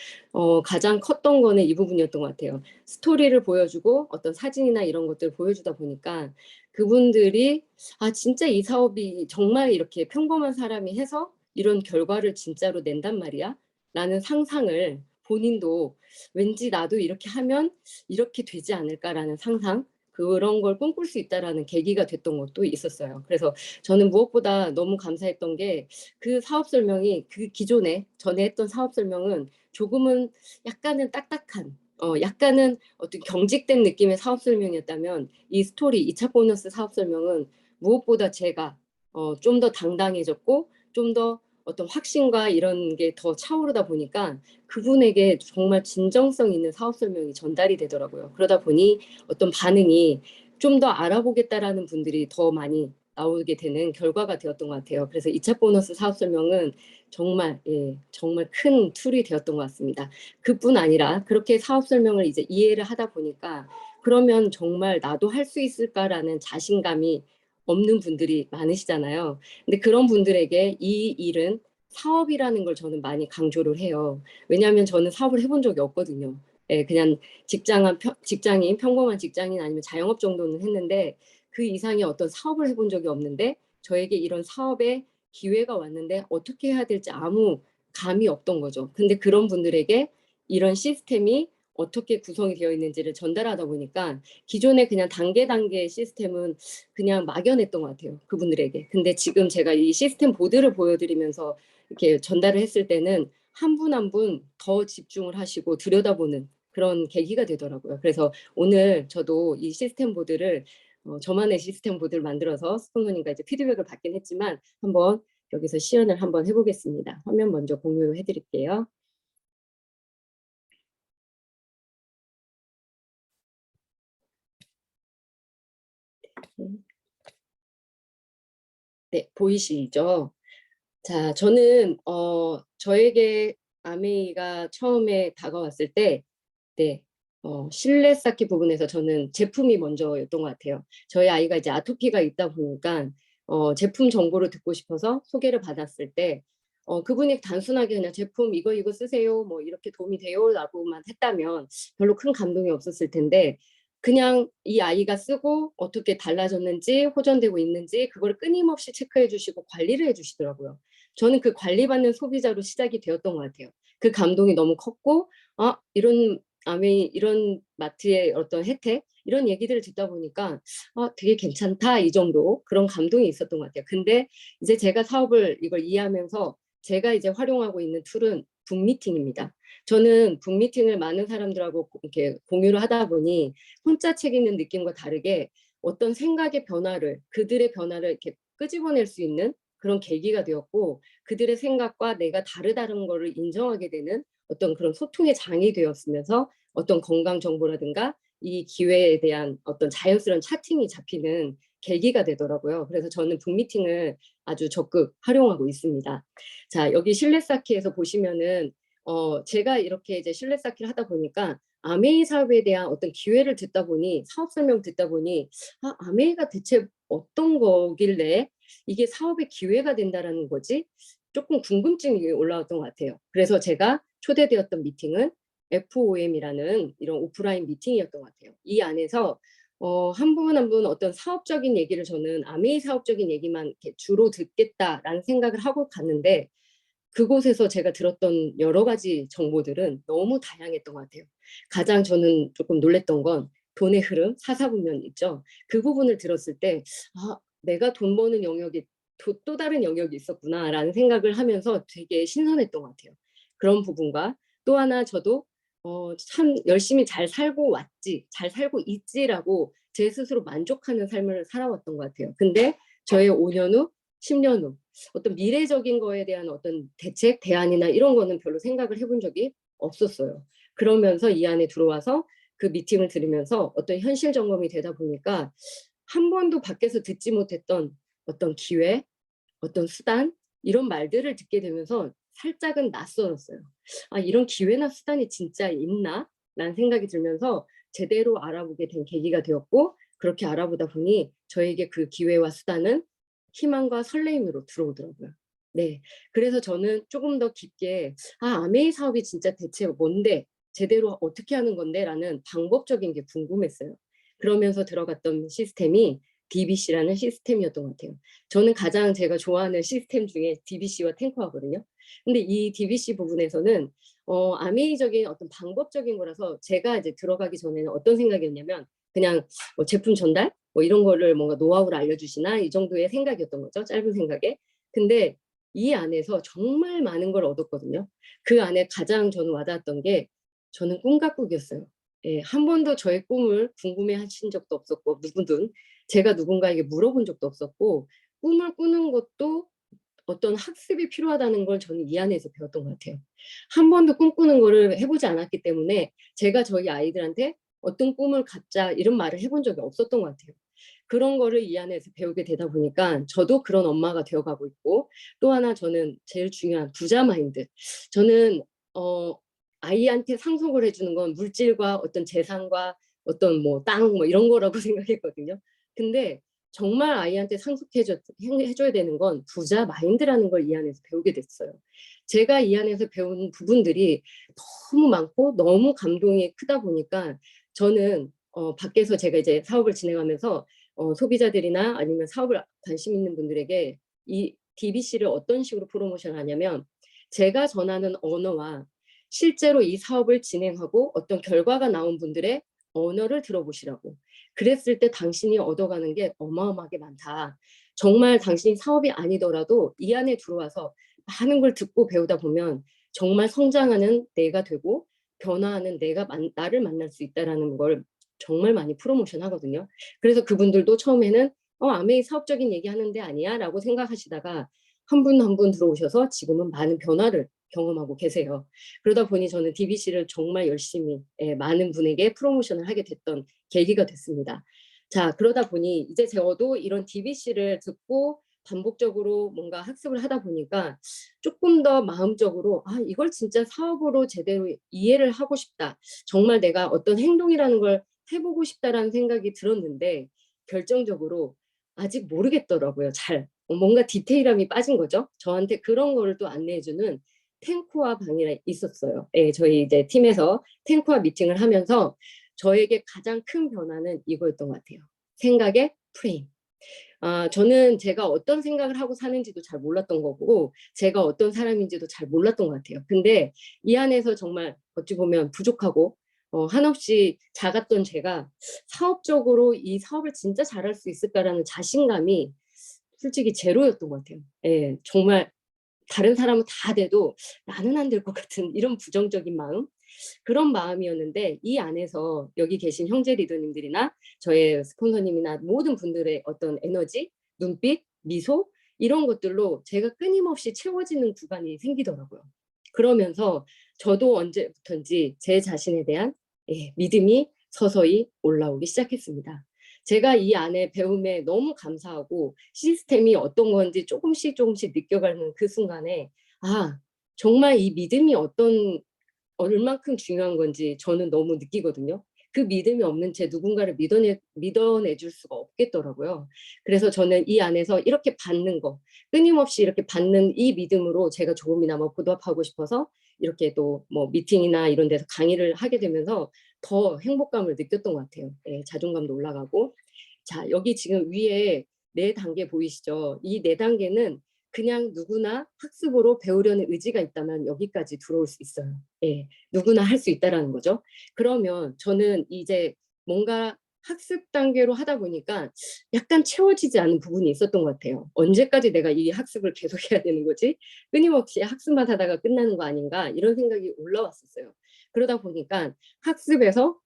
가장 컸던 거는 이 부분이었던 것 같아요. 스토리를 보여주고 어떤 사진이나 이런 것들을 보여주다 보니까 그분들이 진짜 이 사업이 정말 이렇게 평범한 사람이 해서 이런 결과를 진짜로 낸단 말이야? 라는 상상을 본인도 왠지 나도 이렇게 하면 이렇게 되지 않을까라는 상상, 그런 걸 꿈꿀 수 있다라는 계기가 됐던 것도 있었어요. 그래서 저는 무엇보다 너무 감사했던 게 그 사업 설명이 그 기존에 전에 했던 사업 설명은 조금은 약간은 딱딱한 약간은 어떤 경직된 느낌의 사업 설명이었다면, 이 스토리 2차 보너스 사업 설명은 무엇보다 제가 좀 더 당당해졌고 좀 더 어떤 확신과 이런 게 더 차오르다 보니까 그분에게 정말 진정성 있는 사업 설명이 전달이 되더라고요. 그러다 보니 어떤 반응이 좀 더 알아보겠다라는 분들이 더 많이 나오게 되는 결과가 되었던 것 같아요. 그래서 2차 보너스 사업 설명은 정말 정말 큰 툴이 되었던 것 같습니다. 그뿐 아니라 그렇게 사업 설명을 이제 이해를 하다 보니까 그러면 정말 나도 할 수 있을까라는 자신감이 없는 분들이 많으시잖아요. 근데 그런 분들에게 이 일은 사업이라는 걸 저는 많이 강조를 해요. 왜냐하면 저는 사업을 해본 적이 없거든요. 그냥 직장인, 평범한 직장인 아니면 자영업 정도는 했는데 그 이상의 어떤 사업을 해본 적이 없는데 저에게 이런 사업의 기회가 왔는데 어떻게 해야 될지 아무 감이 없던 거죠. 근데 그런 분들에게 이런 시스템이 어떻게 구성이 되어 있는지를 전달하다 보니까 기존에 그냥 단계 시스템은 그냥 막연했던 것 같아요. 그분들에게. 근데 지금 제가 이 시스템 보드를 보여드리면서 이렇게 전달을 했을 때는 한 분 한 분 더 집중을 하시고 들여다보는 그런 계기가 되더라고요. 그래서 오늘 저도 이 시스템 보드를 저만의 시스템 보드를 만들어서 스폰서님과 이제 피드백을 받긴 했지만 한번 여기서 시연을 한번 해보겠습니다. 화면 먼저 공유해 드릴게요. 네, 보이시죠? 자, 저는 저에게 아메이가 처음에 다가왔을 때, 네, 실내 쌓기 부분에서 저는 제품이 먼저였던 것 같아요. 저희 아이가 이제 아토피가 있다 보니까 제품 정보를 듣고 싶어서 소개를 받았을 때, 그분이 단순하게 그냥 제품 이거 쓰세요, 뭐 이렇게 도움이 돼요라고만 했다면 별로 큰 감동이 없었을 텐데, 그냥 이 아이가 쓰고 어떻게 달라졌는지 호전되고 있는지 그걸 끊임없이 체크해 주시고 관리를 해 주시더라고요. 저는 그 관리받는 소비자로 시작이 되었던 것 같아요. 그 감동이 너무 컸고, 이런 아메이, 이런 마트의 어떤 혜택, 이런 얘기들을 듣다 보니까 되게 괜찮다, 이 정도 그런 감동이 있었던 것 같아요. 근데 이제 제가 사업을 이걸 이해하면서 제가 이제 활용하고 있는 툴은 북미팅입니다. 저는 북미팅을 많은 사람들하고 이렇게 공유를 하다 보니 혼자 책 읽는 느낌과 다르게 어떤 생각의 변화를, 그들의 변화를 이렇게 끄집어낼 수 있는 그런 계기가 되었고, 그들의 생각과 내가 다르다는 거를 인정하게 되는 어떤 그런 소통의 장이 되었으면서 어떤 건강 정보라든가 이 기회에 대한 어떤 자연스러운 차팅이 잡히는 계기가 되더라고요. 그래서 저는 북미팅을 아주 적극 활용하고 있습니다. 자, 여기 실내 쌓기에서 보시면은 제가 이렇게 이제 실내 쌓기를 하다 보니까 아메이 사업에 대한 어떤 기회를 듣다 보니, 사업 설명 듣다 보니 아메이가 대체 어떤 거길래 이게 사업의 기회가 된다라는 거지? 조금 궁금증이 올라왔던 것 같아요. 그래서 제가 초대되었던 미팅은 FOM이라는 이런 오프라인 미팅이었던 것 같아요. 이 안에서 한 분 한 분 어떤 사업적인 얘기를 저는 아메이 사업적인 얘기만 이렇게 주로 듣겠다라는 생각을 하고 갔는데 그곳에서 제가 들었던 여러 가지 정보들은 너무 다양했던 것 같아요. 가장 저는 조금 놀랬던 건 돈의 흐름, 사사분면 있죠. 그 부분을 들었을 때 아, 내가 돈 버는 영역이 또 다른 영역이 있었구나라는 생각을 하면서 되게 신선했던 것 같아요. 그런 부분과 또 하나 저도 참 열심히 잘 살고 왔지, 잘 살고 있지라고 제 스스로 만족하는 삶을 살아왔던 것 같아요. 근데 저의 5년 후, 10년 후 어떤 미래적인 거에 대한 어떤 대책, 대안이나 이런 거는 별로 생각을 해본 적이 없었어요. 그러면서 이 안에 들어와서 그 미팅을 들으면서 어떤 현실 점검이 되다 보니까 한 번도 밖에서 듣지 못했던 어떤 기회, 어떤 수단 이런 말들을 듣게 되면서 살짝은 낯설었어요. 아, 이런 기회나 수단이 진짜 있나? 라는 생각이 들면서 제대로 알아보게 된 계기가 되었고 그렇게 알아보다 보니 저에게 그 기회와 수단은 희망과 설레임으로 들어오더라고요. 네, 그래서 저는 조금 더 깊게 아메이 사업이 진짜 대체 뭔데? 제대로 어떻게 하는 건데? 라는 방법적인 게 궁금했어요. 그러면서 들어갔던 시스템이 DBC라는 시스템이었던 것 같아요. 저는 가장 제가 좋아하는 시스템 중에 DBC와 탱커하거든요. 근데 이 DBC 부분에서는 아메이적인 어떤 방법적인 거라서 제가 이제 들어가기 전에는 어떤 생각이었냐면 그냥 뭐 제품 전달 뭐 이런 거를 뭔가 노하우를 알려주시나 이 정도의 생각이었던 거죠. 짧은 생각에. 근데 이 안에서 정말 많은 걸 얻었거든요. 그 안에 가장 저는 와닿았던 게 저는 꿈가꾸기였어요. 예, 한 번도 저의 꿈을 궁금해 하신 적도 없었고 누구든 제가 누군가에게 물어본 적도 없었고 꿈을 꾸는 것도 어떤 학습이 필요하다는 걸 저는 이 안에서 배웠던 것 같아요. 한 번도 꿈꾸는 거를 해보지 않았기 때문에 제가 저희 아이들한테 어떤 꿈을 갖자 이런 말을 해본 적이 없었던 것 같아요. 그런 거를 이 안에서 배우게 되다 보니까 저도 그런 엄마가 되어가고 있고 또 하나 저는 제일 중요한 부자 마인드. 저는 아이한테 상속을 해주는 건 물질과 어떤 재산과 어떤 뭐 땅 뭐 이런 거라고 생각했거든요. 근데 정말 아이한테 해줘야 되는 건 부자 마인드라는 걸 이 안에서 배우게 됐어요. 제가 이 안에서 배운 부분들이 너무 많고 너무 감동이 크다 보니까 저는 밖에서 제가 이제 사업을 진행하면서 소비자들이나 아니면 사업을 관심 있는 분들에게 이 DBC를 어떤 식으로 프로모션 하냐면 제가 전하는 언어와 실제로 이 사업을 진행하고 어떤 결과가 나온 분들의 언어를 들어보시라고. 그랬을 때 당신이 얻어가는 게 어마어마하게 많다. 정말 당신이 사업이 아니더라도 이 안에 들어와서 많은 걸 듣고 배우다 보면 정말 성장하는 내가 되고 변화하는 나를 만날 수 있다는 걸 정말 많이 프로모션 하거든요. 그래서 그분들도 처음에는 아메이 사업적인 얘기 하는데 아니야? 라고 생각하시다가 한 분 한 분 들어오셔서 지금은 많은 변화를 경험하고 계세요. 그러다 보니 저는 DBC를 정말 열심히 많은 분에게 프로모션을 하게 됐던 계기가 됐습니다. 자, 그러다 보니 이제 저도 이런 DBC를 듣고 반복적으로 뭔가 학습을 하다 보니까 조금 더 마음적으로 이걸 진짜 사업으로 제대로 이해를 하고 싶다. 정말 내가 어떤 행동이라는 걸 해보고 싶다라는 생각이 들었는데 결정적으로 아직 모르겠더라고요. 잘. 뭔가 디테일함이 빠진 거죠. 저한테 그런 거를 또 안내해주는 탱코아 방이 있었어요. 예, 저희 이제 팀에서 탱코아 미팅을 하면서 저에게 가장 큰 변화는 이거였던 것 같아요. 생각의 프레임. 저는 제가 어떤 생각을 하고 사는지도 잘 몰랐던 거고 제가 어떤 사람인지도 잘 몰랐던 것 같아요. 근데 이 안에서 정말 어찌 보면 부족하고 한없이 작았던 제가 사업적으로 이 사업을 진짜 잘할 수 있을까라는 자신감이 솔직히 제로였던 것 같아요. 예, 정말 다른 사람은 다 돼도 나는 안 될 것 같은 이런 부정적인 마음 그런 마음이었는데 이 안에서 여기 계신 형제 리더님들이나 저의 스폰서님이나 모든 분들의 어떤 에너지, 눈빛, 미소 이런 것들로 제가 끊임없이 채워지는 구간이 생기더라고요. 그러면서 저도 언제부턴지 제 자신에 대한 믿음이 서서히 올라오기 시작했습니다. 제가 이 안에 배움에 너무 감사하고 시스템이 어떤 건지 조금씩 느껴가는 그 순간에 정말 이 믿음이 얼만큼 중요한 건지 저는 너무 느끼거든요. 그 믿음이 없는 채 누군가를 믿어내줄 수가 없겠더라고요. 그래서 저는 이 안에서 이렇게 받는 거, 끊임없이 이렇게 받는 이 믿음으로 제가 조금이나마 보답하고 싶어서 이렇게 또 뭐 미팅이나 이런 데서 강의를 하게 되면서 더 행복감을 느꼈던 것 같아요. 예, 자존감도 올라가고. 자, 여기 지금 위에 4단계 보이시죠? 이 4단계는 그냥 누구나 학습으로 배우려는 의지가 있다면 여기까지 들어올 수 있어요. 예, 누구나 할 수 있다라는 거죠. 그러면 저는 이제 뭔가 학습 단계로 하다 보니까 약간 채워지지 않은 부분이 있었던 것 같아요. 언제까지 내가 이 학습을 계속해야 되는 거지? 끊임없이 학습만 하다가 끝나는 거 아닌가? 이런 생각이 올라왔었어요. 그러다 보니까 학습에서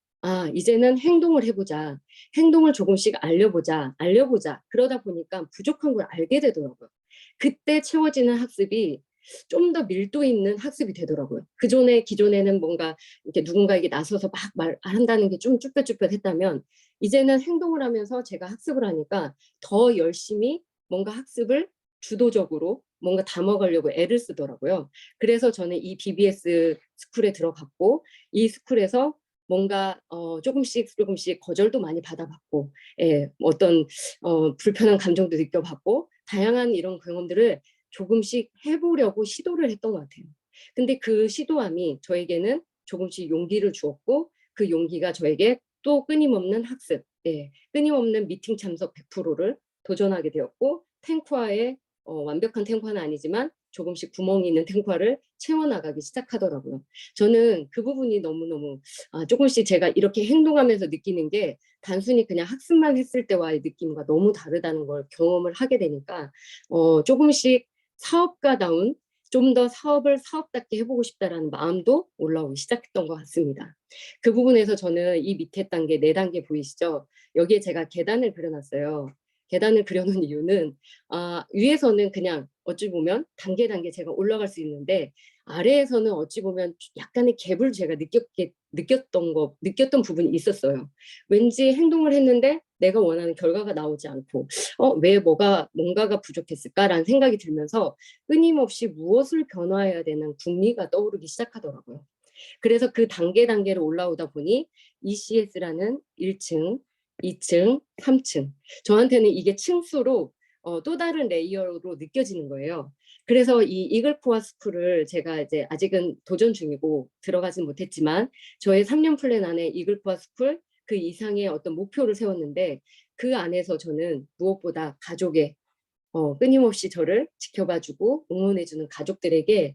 이제는 행동을 해보자. 행동을 조금씩 알려보자. 그러다 보니까 부족한 걸 알게 되더라고요. 그때 채워지는 학습이 좀 더 밀도 있는 학습이 되더라고요. 기존에는 뭔가 이렇게 누군가에게 나서서 막 말한다는 게 좀 쭈뼛쭈뼛했다면 이제는 행동을 하면서 제가 학습을 하니까 더 열심히 뭔가 학습을 주도적으로 뭔가 담아가려고 애를 쓰더라고요. 그래서 저는 이 BBS 스쿨에 들어갔고 이 스쿨에서 뭔가 조금씩 거절도 많이 받아봤고 어떤 불편한 감정도 느껴봤고 다양한 이런 경험들을 조금씩 해보려고 시도를 했던 것 같아요. 근데 그 시도함이 저에게는 조금씩 용기를 주었고 그 용기가 저에게 또 끊임없는 학습, 끊임없는 미팅 참석 100%를 도전하게 되었고 탱크화에 완벽한 탱크화는 아니지만 조금씩 구멍이 있는 탱크화를 채워나가기 시작하더라고요. 저는 그 부분이 너무너무 조금씩 제가 이렇게 행동하면서 느끼는 게 단순히 그냥 학습만 했을 때와의 느낌과 너무 다르다는 걸 경험을 하게 되니까 조금씩 사업가다운 좀 더 사업을 사업답게 해보고 싶다라는 마음도 올라오기 시작했던 것 같습니다. 그 부분에서 저는 이 밑에 단계, 4단계 보이시죠? 여기에 제가 계단을 그려놨어요. 계단을 그려놓은 이유는 위에서는 그냥 어찌 보면 단계 제가 올라갈 수 있는데 아래에서는 어찌 보면 약간의 갭을 제가 느꼈던 부분이 있었어요. 왠지 행동을 했는데 내가 원하는 결과가 나오지 않고 왜 뭔가가 부족했을까라는 생각이 들면서 끊임없이 무엇을 변화해야 되는 궁리가 떠오르기 시작하더라고요. 그래서 그 단계로 올라오다 보니 ECS라는 1층, 2층, 3층. 저한테는 이게 층수로 또 다른 레이어로 느껴지는 거예요. 그래서 이 이글코아 스쿨을 제가 이제 아직은 도전 중이고 들어가진 못했지만 저의 3년 플랜 안에 이글코아 스쿨 그 이상의 어떤 목표를 세웠는데 그 안에서 저는 무엇보다 가족의 끊임없이 저를 지켜봐주고 응원해주는 가족들에게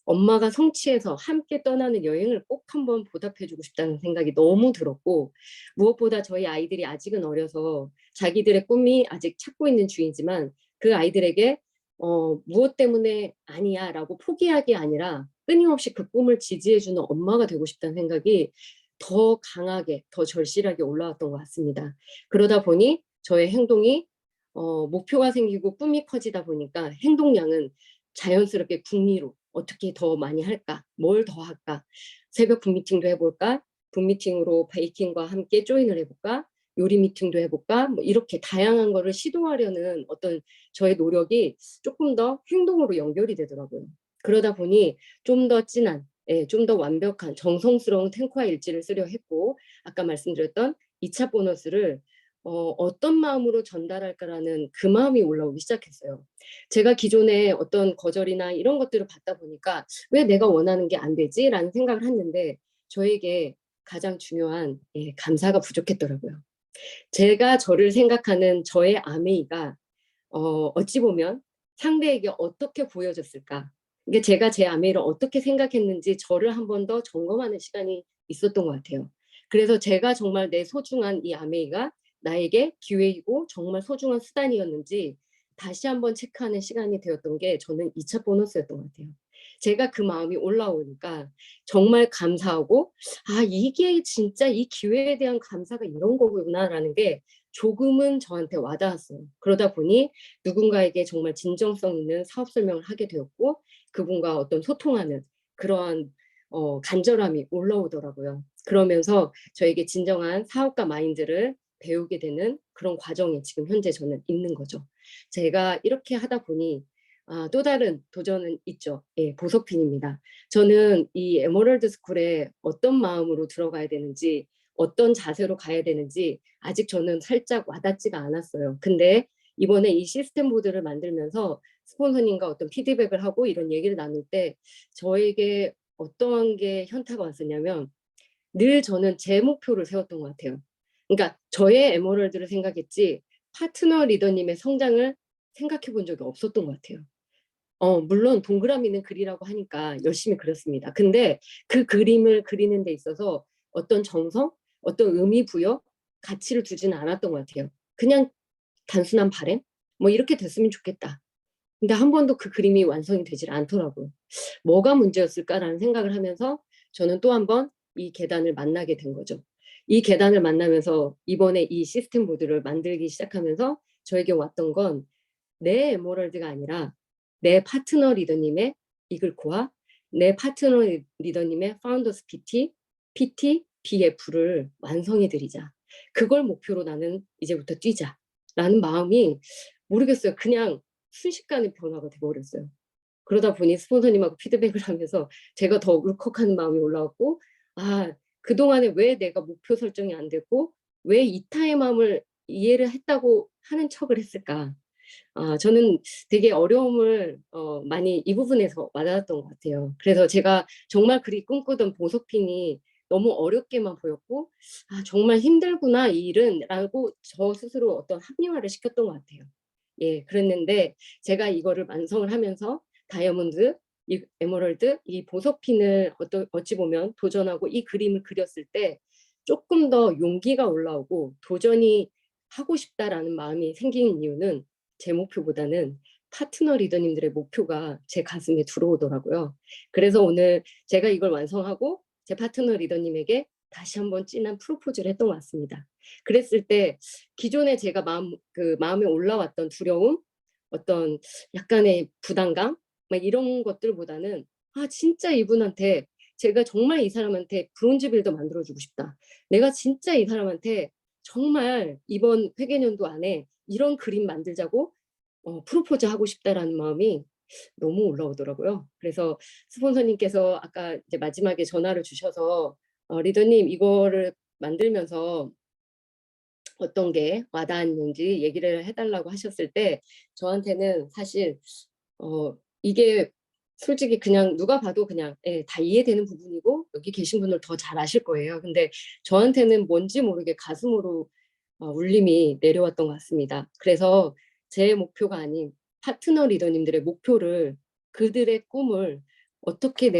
엄마가 성취해서 함께 떠나는 여행을 꼭 한번 보답해주고 싶다는 생각이 너무 들었고 무엇보다 저희 아이들이 아직은 어려서 자기들의 꿈이 아직 찾고 있는 중이지만 그 아이들에게 무엇 때문에 아니야 라고 포기하기 아니라 끊임없이 그 꿈을 지지해주는 엄마가 되고 싶다는 생각이 더 강하게 더 절실하게 올라왔던 것 같습니다. 그러다 보니 저의 행동이 목표가 생기고 꿈이 커지다 보니까 행동량은 자연스럽게 북미로 어떻게 더 많이 할까? 뭘 더 할까? 새벽 붐미팅도 해볼까? 붐미팅으로 베이킹과 함께 조인을 해볼까? 요리 미팅도 해볼까? 뭐 이렇게 다양한 거를 시도하려는 어떤 저의 노력이 조금 더 행동으로 연결이 되더라고요. 그러다 보니 좀 더 진한, 좀 더 완벽한 정성스러운 탱크화 일지를 쓰려 했고 아까 말씀드렸던 2차 보너스를 어떤 마음으로 전달할까라는 그 마음이 올라오기 시작했어요. 제가 기존에 어떤 거절이나 이런 것들을 받다 보니까 왜 내가 원하는 게 안 되지? 라는 생각을 했는데 저에게 가장 중요한 감사가 부족했더라고요. 제가 저를 생각하는 저의 아메이가 어찌 보면 상대에게 어떻게 보여졌을까? 이게 제가 제 아메이를 어떻게 생각했는지 저를 한 번 더 점검하는 시간이 있었던 것 같아요. 그래서 제가 정말 내 소중한 이 아메이가 나에게 기회이고 정말 소중한 수단이었는지 다시 한번 체크하는 시간이 되었던 게 저는 2차 보너스였던 것 같아요. 제가 그 마음이 올라오니까 정말 감사하고 이게 진짜 이 기회에 대한 감사가 이런 거구나라는 게 조금은 저한테 와닿았어요. 그러다 보니 누군가에게 정말 진정성 있는 사업 설명을 하게 되었고 그분과 어떤 소통하는 그러한 간절함이 올라오더라고요. 그러면서 저에게 진정한 사업가 마인드를 배우게 되는 그런 과정에 지금 현재 저는 있는 거죠. 제가 이렇게 하다 보니 또 다른 도전은 있죠. 보석핀입니다. 저는 이 에머럴드 스쿨에 어떤 마음으로 들어가야 되는지 어떤 자세로 가야 되는지 아직 저는 살짝 와닿지가 않았어요. 근데 이번에 이 시스템 보드를 만들면서 스폰서님과 어떤 피드백을 하고 이런 얘기를 나눌 때 저에게 어떤 게 현타가 왔었냐면 늘 저는 제 목표를 세웠던 것 같아요. 그러니까 저의 에메랄드를 생각했지 파트너 리더님의 성장을 생각해 본 적이 없었던 것 같아요. 물론 동그라미는 그리라고 하니까 열심히 그렸습니다. 근데 그 그림을 그리는 데 있어서 어떤 정성, 어떤 의미 부여, 가치를 두지는 않았던 것 같아요. 그냥 단순한 바램? 뭐 이렇게 됐으면 좋겠다. 근데 한 번도 그 그림이 완성이 되질 않더라고요. 뭐가 문제였을까라는 생각을 하면서 저는 또 한 번 이 계단을 만나게 된 거죠. 이 계단을 만나면서 이번에 이 시스템 보드를 만들기 시작하면서 저에게 왔던 건 내 에메랄드가 아니라 내 파트너 리더님의 이글코와 내 파트너 리더님의 파운더스 PT, BF를 완성해 드리자. 그걸 목표로 나는 이제부터 뛰자라는 마음이 모르겠어요. 그냥 순식간에 변화가 돼버렸어요. 그러다 보니 스폰서님하고 피드백을 하면서 제가 더 울컥하는 마음이 올라왔고, 아, 그동안에 왜 내가 목표 설정이 안 됐고, 왜 이타의 마음을 이해를 했다고 하는 척을 했을까? 저는 되게 어려움을 많이 이 부분에서 와닿았던 것 같아요. 그래서 제가 정말 그리 꿈꾸던 보석핀이 너무 어렵게만 보였고, 정말 힘들구나, 이 일은, 라고 저 스스로 어떤 합리화를 시켰던 것 같아요. 예, 그랬는데 제가 이거를 완성을 하면서 다이아몬드, 이 에메랄드, 이 보석핀을 어찌 보면 도전하고 이 그림을 그렸을 때 조금 더 용기가 올라오고 도전이 하고 싶다라는 마음이 생긴 이유는 제 목표보다는 파트너 리더님들의 목표가 제 가슴에 들어오더라고요. 그래서 오늘 제가 이걸 완성하고 제 파트너 리더님에게 다시 한번 진한 프로포즈를 했던 것 같습니다. 그랬을 때 기존에 제가 마음에 올라왔던 두려움, 어떤 약간의 부담감, 막 이런 것들보다는 진짜 이분한테 제가 정말 이 사람한테 브론즈 빌더 만들어주고 싶다. 내가 진짜 이 사람한테 정말 이번 회계년도 안에 이런 그림 만들자고 프로포즈 하고 싶다라는 마음이 너무 올라오더라고요. 그래서 스폰서님께서 아까 이제 마지막에 전화를 주셔서 리더님 이거를 만들면서 어떤 게 와닿았는지 얘기를 해달라고 하셨을 때 저한테는 사실 이게 솔직히 그냥 누가 봐도 그냥 다 이해되는 부분이고 여기 계신 분들 더 잘 아실 거예요. 근데 저한테는 뭔지 모르게 가슴으로 울림이 내려왔던 것 같습니다. 그래서 제 목표가 아닌 파트너 리더님들의 목표를 그들의 꿈을 어떻게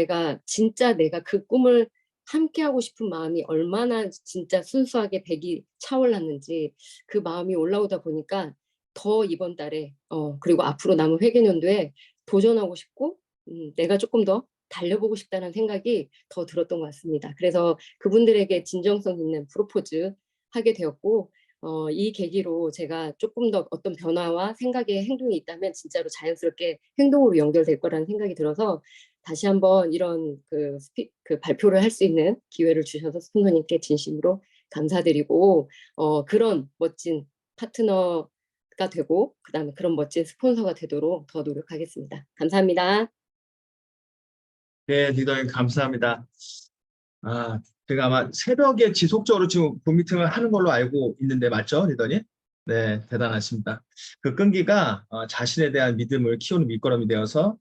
진짜 내가 그 꿈을 함께 하고 싶은 마음이 얼마나 진짜 순수하게 백이 차올랐는지 그 마음이 올라오다 보니까 더 이번 달에 그리고 앞으로 남은 회계년도에 도전하고 싶고 내가 조금 더 달려보고 싶다는 생각이 더 들었던 것 같습니다. 그래서 그분들에게 진정성 있는 프로포즈 하게 되었고 이 계기로 제가 조금 더 어떤 변화와 생각의 행동이 있다면 진짜로 자연스럽게 행동으로 연결될 거라는 생각이 들어서 다시 한번 이런 그 발표를 할 수 있는 기회를 주셔서 스폰서님께 진심으로 감사드리고 그런 멋진 파트너가 되고 그다음에 그런 멋진 스폰서가 되도록 더 노력하겠습니다. 감사합니다. 네, 리더님 감사합니다. 제가 아마 새벽에 지속적으로 지금 붐미팅을 하는 걸로 알고 있는데 맞죠, 리더님? 네, 대단하십니다. 그 끈기가 자신에 대한 믿음을 키우는 밑거름이 되어서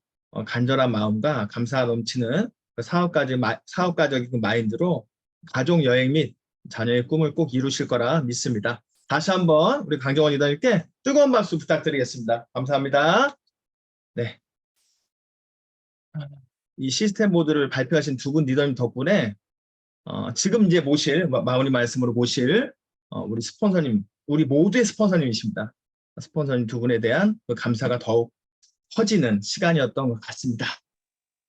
간절한 마음과 감사가 넘치는 그 사업가적인 그 마인드로 가족 여행 및 자녀의 꿈을 꼭 이루실 거라 믿습니다. 다시 한번 우리 강정원 리더님께 뜨거운 박수 부탁드리겠습니다. 감사합니다. 네. 이 시스템 보드를 발표하신 두 분 리더님 덕분에 지금 이제 마무리 말씀으로 모실 우리 스폰서님, 우리 모두의 스폰서님이십니다. 스폰서님 두 분에 대한 그 감사가 더욱 커지는 시간이었던 것 같습니다.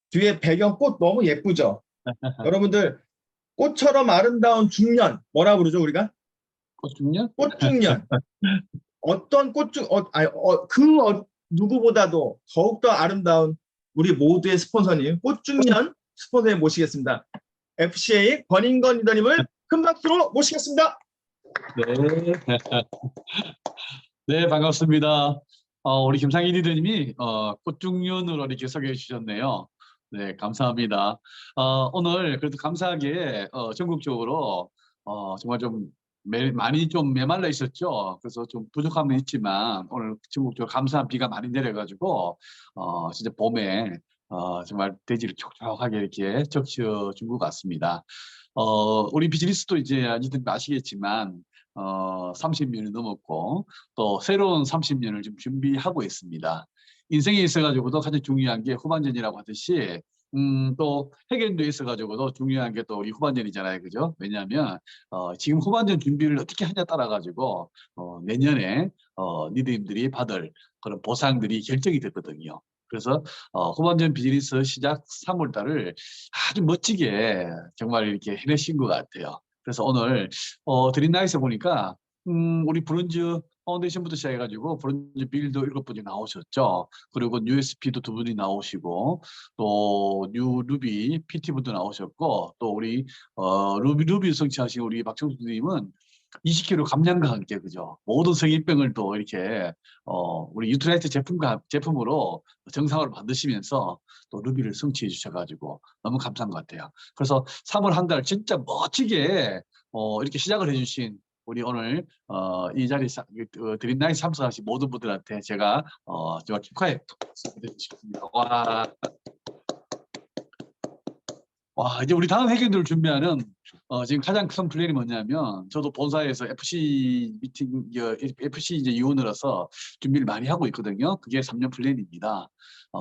뒤에 배경꽃 너무 예쁘죠? 여러분들 꽃처럼 아름다운 중년 뭐라 부르죠 우리가? 꽃중년? 꽃중년. 어떤 누구보다도 더욱더 아름다운 우리 모두의 스폰서님 꽃중년 스폰서님 모시겠습니다. FCA 권인건 리더님을 큰 박수로 모시겠습니다. 네. 네, 반갑습니다. 우리 김상희 리더님이 꽃중년으로 이렇게 소개해 주셨네요. 네, 감사합니다. 오늘 그래도 감사하게 전국적으로 정말 좀 많이 좀 메말라 있었죠. 그래서 좀 부족함은 있지만 오늘 전국적으로 감사한 비가 많이 내려가지고 진짜 봄에 정말 대지를 촉촉하게 이렇게 적셔준 것 같습니다. 우리 비즈니스도 이제 아시든 아시겠지만 30년이 넘었고 또 새로운 30년을 지금 준비하고 있습니다. 인생에 있어가지고도 가장 중요한 게 후반전이라고 하듯이 또 해결도 있어가지고도 중요한 게 또 우리 후반전이잖아요, 그죠? 왜냐하면 지금 후반전 준비를 어떻게 하냐 따라 가지고 내년에 니들님들이 받을 그런 보상들이 결정이 됐거든요. 그래서 후반전 비즈니스 시작 3월 달을 아주 멋지게 정말 이렇게 해내신 것 같아요. 그래서 오늘 드림나잇에 보니까 우리 브론즈 파운데이션부터 시작해가지고 브론즈 빌도 7분이 나오셨죠. 그리고 USP도 2분이 나오시고 또 뉴 루비 PT분도 나오셨고 또 우리 루비 성취하신 우리 박정수님은 20kg 감량과 함께 그죠. 모든 성인병을 또 이렇게 우리 유트라이트 제품으로 정상으로 만드시면서 또 루비를 성취해 주셔가지고 너무 감사한 것 같아요. 그래서 3월 한 달 진짜 멋지게 이렇게 시작을 해주신 우리 오늘 이 자리 드림나잇 참석하신 모든 분들한테 제가 정말 축하해 드리겠습니다. 와, 이제 우리 다음 회견들을 준비하는 지금 가장 큰 플랜이 뭐냐면 저도 본사에서 FC 미팅, FC 이제 위원으로서 준비를 많이 하고 있거든요. 그게 3년 플랜입니다.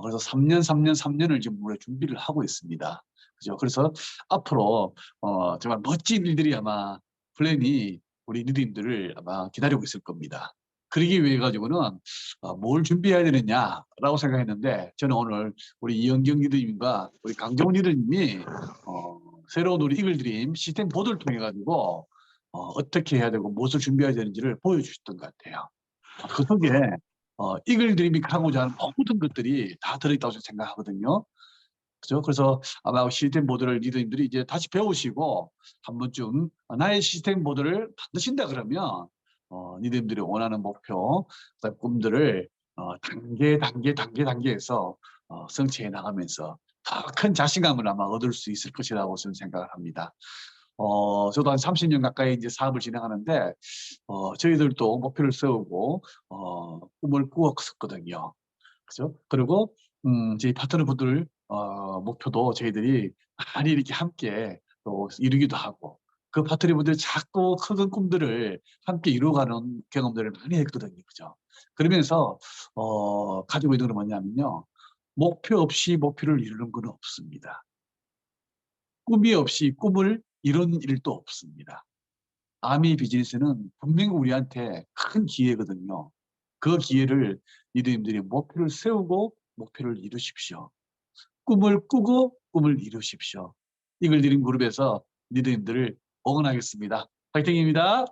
그래서 3년을 지금 우리 준비를 하고 있습니다. 그죠? 그래서 앞으로 정말 멋진 일들이 아마 플랜이 우리 리더님들을 아마 기다리고 있을 겁니다. 그러기 위해 가지고는 뭘 준비해야 되느냐라고 생각했는데 저는 오늘 우리 이영경 리더님과 우리 강정훈 리더님이 새로운 우리 이글드림 시스템 보드를 통해 가지고 어떻게 해야 되고 무엇을 준비해야 되는지를 보여주셨던 것 같아요. 그 속에 이글드림이 하고자 하는 모든 것들이 다 들어있다고 저는 생각하거든요. 그죠? 그래서 아마 시스템 보드를 리더님들이 이제 다시 배우시고 한 번쯤 나의 시스템 보드를 만드신다 그러면 리더님들이 원하는 목표, 꿈들을 단계에서 성취해 나가면서 더 큰 자신감을 아마 얻을 수 있을 것이라고 저는 생각을 합니다. 저도 한 30년 가까이 이제 사업을 진행하는데 저희들도 목표를 세우고 꿈을 꾸었거든요. 그죠? 그리고 저희 파트너분들 목표도 저희들이 많이 이렇게 함께 또 이루기도 하고 그 파트너분들이 자꾸 큰 꿈들을 함께 이루어가는 경험들을 많이 했거든요. 그죠? 그러면서 가지고 있는 건 뭐냐면요. 목표 없이 목표를 이루는 건 없습니다. 꿈이 없이 꿈을 이루는 일도 없습니다. 아미 비즈니스는 분명히 우리한테 큰 기회거든요. 그 기회를 리더님들이 목표를 세우고 목표를 이루십시오. 꿈을 꾸고 꿈을 이루십시오. 이글드림 그룹에서 리더님들을 응원하겠습니다. 파이팅입니다.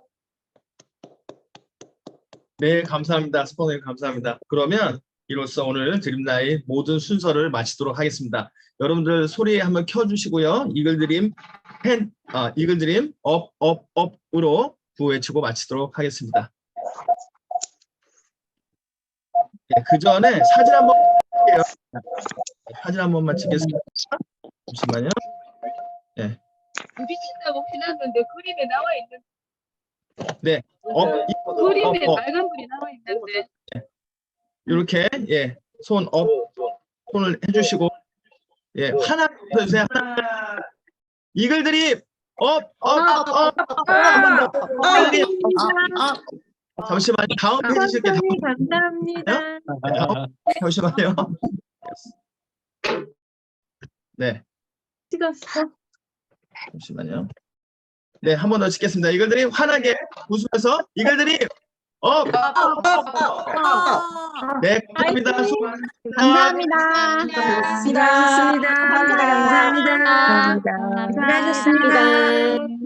네, 감사합니다. 스포너님 감사합니다. 그러면 이로써 오늘 드림나잇 모든 순서를 마치도록 하겠습니다. 여러분들 소리 한번 켜주시고요. 이글드림 이글드림 업으로 구호외치고 마치도록 하겠습니다. 네, 그 전에 사진 한번 찍을게요. 사진 한 번만 찍겠습니다. 잠시만요. 네. 부딪힌다고 해놨는데 그림에 나와 있는 네. 그림에 빨간 불이 나와 있는데 이렇게 손을 해주시고 하나 해주세요. 이글드림 한번 더. 잠시만요. 다음 해주실게요. 감사합니다. 잠시만요. 네. 찍었어. 잠시만요. 네, 한 번 더 찍겠습니다. 이글드림 환하게 웃으면서 이글드림 네, 감사합니다. 감사합니다. 감사합니다. 감사합니다. 감사합니다. 수고하셨습니다.